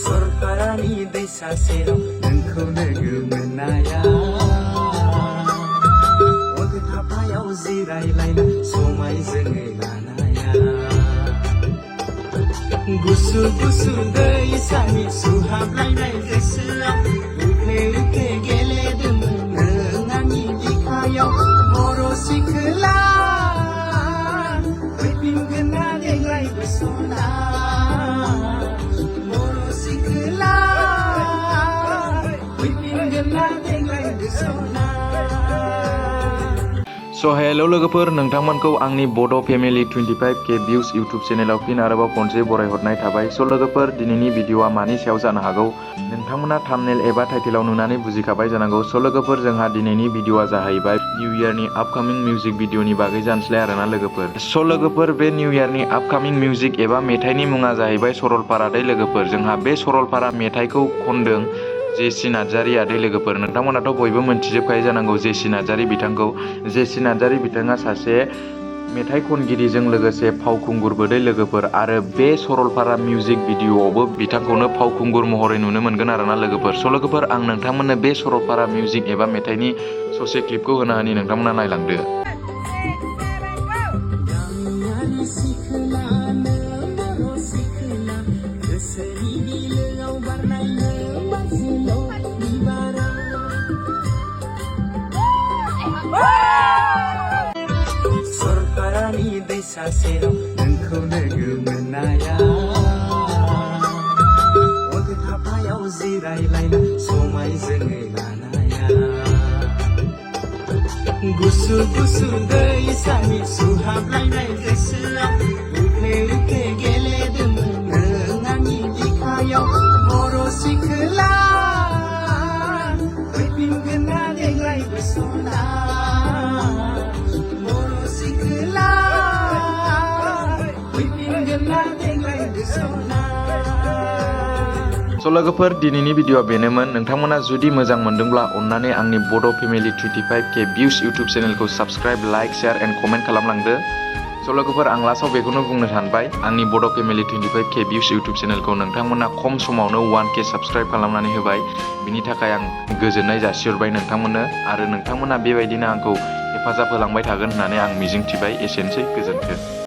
सरकारनि दैसा सेराव नोंखौ लोगो मोननाया अगथाफायाव जिरायलायना समाय जोङो लानाया गुसु गुसु दैसानि सुहाबलायनाय गोसोआव उफ्ले उफ्ले गेलेदोंमोन नों आंनि बिखायाव बर' सिखोला फैफिनगोन ना देग्लायबो सना बर' सिखोला फैफिनगोन ना देग्लायबो सना। सो हेलो लोगोफोर, नोंथांमोनखौ आंनि बड' फेमिलि 25K भिउस इउटुब चेनेलाव फिन आरोबाव खनसे बरायहरनाय थाबाय। सो लोगोफोर, दिनैनि भिडिअआ मानि सायाव जानो हागौ नोंथांमोना थाम्बनेल एबा टाइटेलाव नुनानै बुजिखाबाय जानांगौ। सो लोगोफोर, जोंहा दिनैनि भिडिअआ जाहैबाय निउ इयारनि आपकामिं मिउजिक भिडिअनि बागै जानोसैलाय आरोना लोगोफोर। सो लोगोफोर, बे निउ इयारनि आपकामिं मिउजिक एबा मेथाइनि मुङा जाहैबाय सरलपारा दै लोगोफोर। जोंहा बे सरलपारा मेथाइखौ खनदों जेसि नार्जारिया दै लोगोफोर। नोंथांमोनाथ' बयबो मोनथिजोबखायो जानांगौ जेसि नार्जारि बिथांखौ। जेसि नार्जारि बिथाङा सासे मेथाइ खनगिरिजों लोगोसे फावखुंगुरबो दै लोगोफोर, आरो बे सरलपारा मिउजिक भिडिअआवबो बिथांखौनो फावखुंगुर महरै नुनो मोनगोन आरोना लोगोफोर। स' लोगोफोर, आं नोंथांमोननो बे सरलपारा मिउजिक एबा मेथाइनि ससे क्लिपखौ होना होनि, नोंथांमोना नायलांदो। सरकारनि दैसा सेराव नोंखौ लोगो मोननाया अगथाफायाव जिरायलायना समाय जोङो लानाया गुसु गुसु दैसानि सुहाबलायनाय गोसोआव उफ्ले उफ्ले गेलेदोंमोन नों आंनि बिखायाव बर' सिखोला फैफिनगोन ना देग्लायबो सना स' लोगोफोर, दिनैनि भिडिअआ बेनोमोन। नोंथांमोना जुदि मोजां मोनदोंब्ला अन्नानै आंनि बड' फेमिलि 25K भिउस इउटुब चेनेलखौ subscribe, like, share and comment खालामलांदो। स' लोगोफोर, आं लास्टआव बेखौनो बुंनो सानबाय, आंनि बड' फेमिलि 25K भिउस इउटुब चेनेलखौ नोंथांमोना खम समावनो 1K साबस्क्राइब खालामनानै होबाय। बिनि थाखाय आं गोजोननाय जासिहरबाय नोंथांमोननो, आरो नोंथांमोना बेबायदिनो आंखौ हेफाजाब होलांबाय थागोन होननानै आं मिजिंथिबाय। एसेनोसै, गोजोन्थों।